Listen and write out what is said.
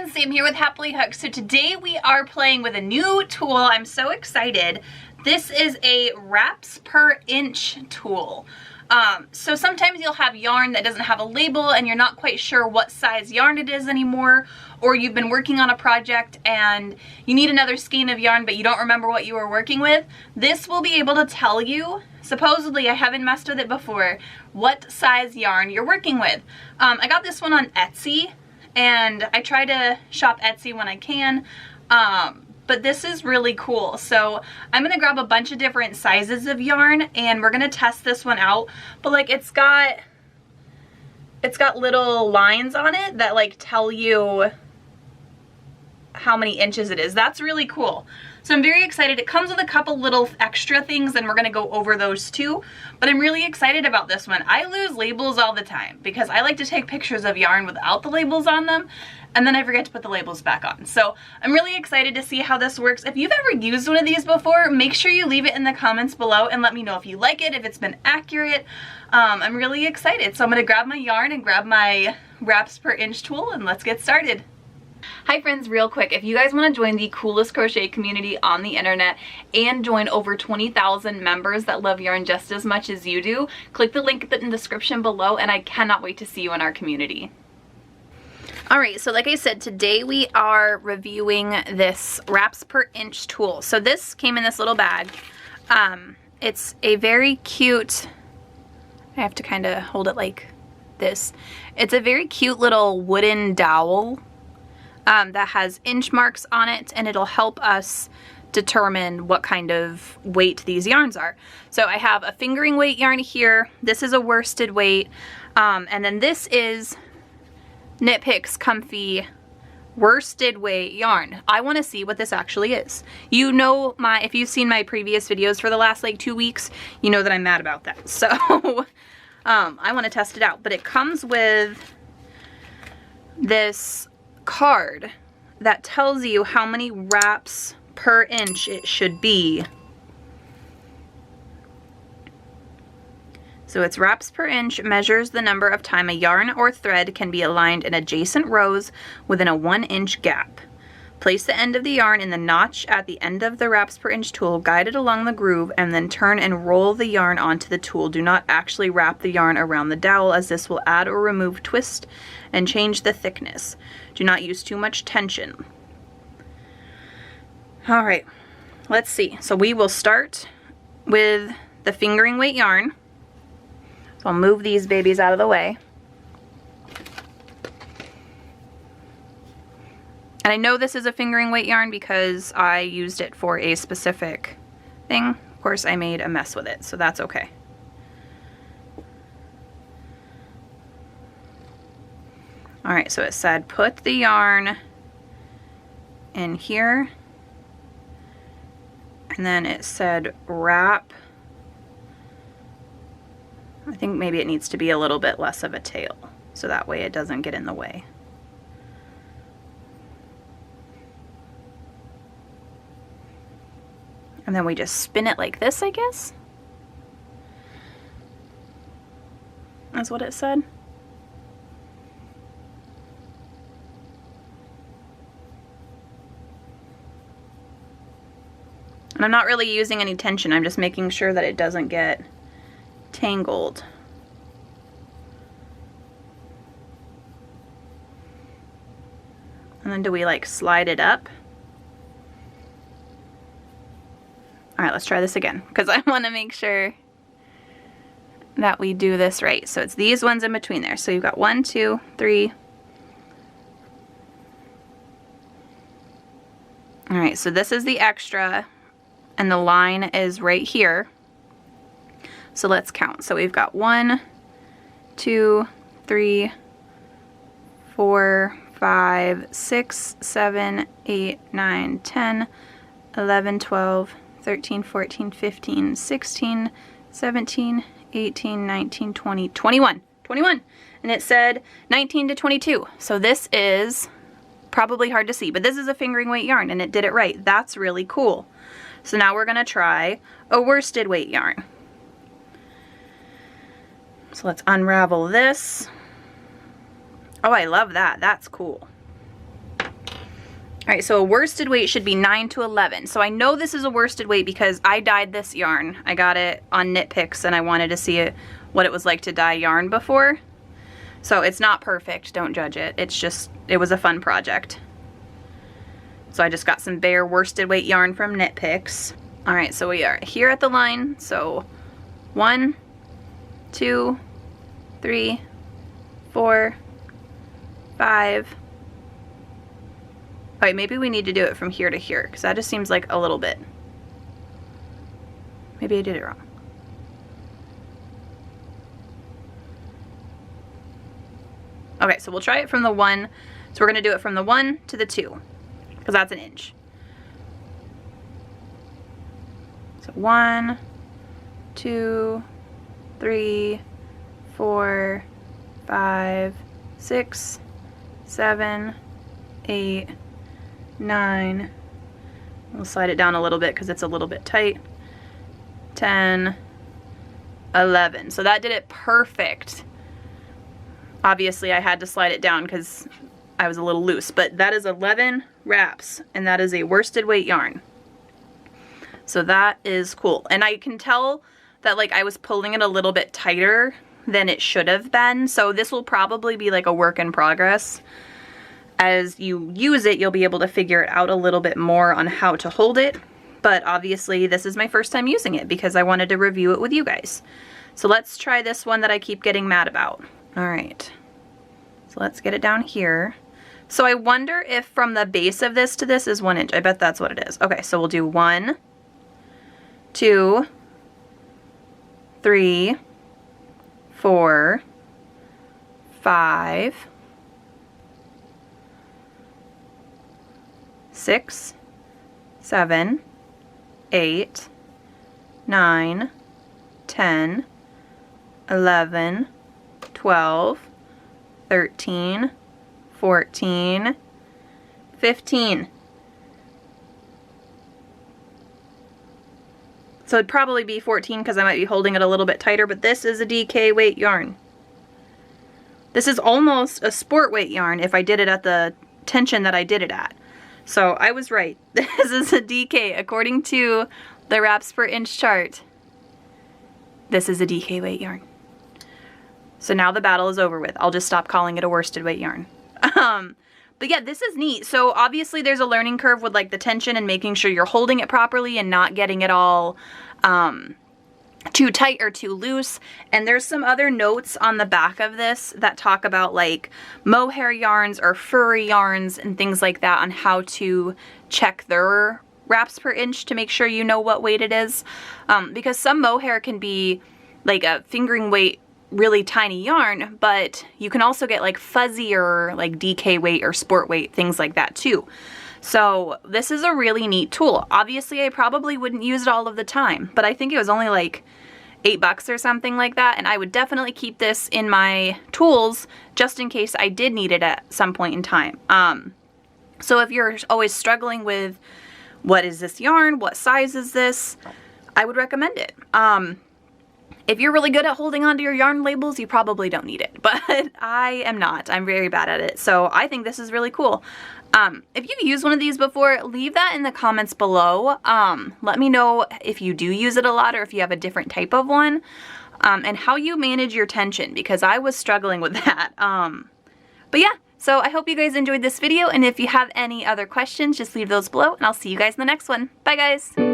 friends, Sam here with Happily Hooked. So today we are playing with a new tool. I'm so excited. This is a wraps per inch tool. So sometimes you'll have yarn that doesn't have a label and you're not quite sure what size yarn it is anymore, or you've been working on a project and you need another skein of yarn but you don't remember what you were working with. This will be able to tell you, supposedly, I haven't messed with it before, what size yarn you're working with. I got this one on Etsy and I try to shop Etsy when I can. But this is really cool. So I'm gonna grab a bunch of different sizes of yarn and we're gonna test this one out. But like it's got little lines on it that like tell you how many inches it is. That's really cool. So I'm very excited. It comes with a couple little extra things and we're gonna go over those too. But I'm really excited about this one. I lose labels all the time because I like to take pictures of yarn without the labels on them, and then I forget to put the labels back on. So I'm really excited to see how this works. If you've ever used one of these before, make sure you leave it in the comments below and let me know if you like it, if it's been accurate. I'm really excited. So I'm gonna grab my yarn and grab my wraps per inch tool and let's get started. Hi friends, real quick, if you guys want to join the coolest crochet community on the internet and join over 20,000 members that love yarn just as much as you do, click the link in the description below and I cannot wait to see you in our community. Alright, so like I said, today we are reviewing this wraps per inch tool. So this came in this little bag. It's a very cute, I have to kind of hold it like this. It's a very cute little wooden dowel that has inch marks on it, and it'll help us determine what kind of weight these yarns are. So I have a fingering weight yarn here. This is a worsted weight, and then this is Knit Picks Comfy worsted weight yarn. I want to see what this actually is. You know, if you've seen my previous videos for the last like 2 weeks, you know that I'm mad about that. So I want to test it out. But it comes with this card that tells you how many wraps per inch it should be. So it's wraps per inch, measures the number of time a yarn or thread can be aligned in adjacent rows within a 1 inch gap. Place the end of the yarn in the notch at the end of the wraps per inch tool, guide it along the groove, and then turn and roll the yarn onto the tool. Do not actually wrap the yarn around the dowel, as this will add or remove twist and change the thickness. Do not use too much tension. All right, let's see. So we will start with the fingering weight yarn. So I'll move these babies out of the way. And I know this is a fingering weight yarn because I used it for a specific thing. Of course, I made a mess with it, so that's okay. All right, so it said put the yarn in here, and then it said wrap. I think maybe it needs to be a little bit less of a tail, so that way it doesn't get in the way. And then we just spin it like this, I guess. That's what it said. And I'm not really using any tension, I'm just making sure that it doesn't get tangled. And then do we like slide it up? All right, let's try this again because I want to make sure that we do this right. So it's these ones in between there. So you've got 1, 2, 3. All right, so this is the extra and the line is right here. So let's count. So we've got 1, 2, 3, 4, 5, 6, 7, 8, 9, 10, 11, 12, 13, 14, 15, 16, 17, 18, 19, 20, 21. 21. And it said 19 to 22. So this is probably hard to see, but this is a fingering weight yarn and it did it right. That's really cool. So now we're going to try a worsted weight yarn. So let's unravel this. Oh, I love that. That's cool. right, so a worsted weight should be 9 to 11. So I know this is a worsted weight because I dyed this yarn. I got it on Knit Picks and I wanted to see what it was like to dye yarn before. So it's not perfect, don't judge it. It's just, it was a fun project. So I just got some bare worsted weight yarn from Knit Picks. All right, so we are here at the line. So 1, 2, 3, 4, 5. All right, maybe we need to do it from here to here because that just seems like a little bit. Maybe I did it wrong. Okay, so we'll try it from the 1. So we're gonna do it from the 1 to the 2 because that's an inch. So 1, 2, 3, 4, 5, 6, 7, 8, 9. We'll slide it down a little bit because it's a little bit tight. 10, 11. So that did it perfect. Obviously I had to slide it down because I was a little loose, but that is 11 wraps and that is a worsted weight yarn. So that is cool. And I can tell that like I was pulling it a little bit tighter than it should have been. So this will probably be like a work in progress. As you use it, you'll be able to figure it out a little bit more on how to hold it. But obviously this is my first time using it because I wanted to review it with you guys. So let's try this one that I keep getting mad about. All right, so let's get it down here. So I wonder if from the base of this to this is 1 inch. I bet that's what it is. Okay, so we'll do 1, 2, 3, 4, 5, 6, 7, 8, 9, 10, 11, 12, 13, 14, 15. So it'd probably be 14 because I might be holding it a little bit tighter, but this is a DK weight yarn. This is almost a sport weight yarn if I did it at the tension that I did it at. So I was right. This is a DK according to the wraps per inch chart. This is a DK weight yarn. So now the battle is over with. I'll just stop calling it a worsted weight yarn. But yeah, this is neat. So obviously there's a learning curve with like the tension and making sure you're holding it properly and not getting it all too tight or too loose. And there's some other notes on the back of this that talk about like mohair yarns or furry yarns and things like that on how to check their wraps per inch to make sure you know what weight it is. Because some mohair can be like a fingering weight really tiny yarn, but you can also get like fuzzier like DK weight or sport weight, things like that too. So this is a really neat tool. Obviously I probably wouldn't use it all of the time, but I think it was only like $8 or something like that, and I would definitely keep this in my tools just in case I did need it at some point in time. So if you're always struggling with what is this yarn, what size is this, I would recommend it. If you're really good at holding onto your yarn labels, you probably don't need it, but I am not. I'm very bad at it, so I think this is really cool. If you've used one of these before, leave that in the comments below. Let me know if you do use it a lot or if you have a different type of one, and how you manage your tension, because I was struggling with that. But yeah, so I hope you guys enjoyed this video, and if you have any other questions, just leave those below, and I'll see you guys in the next one. Bye guys!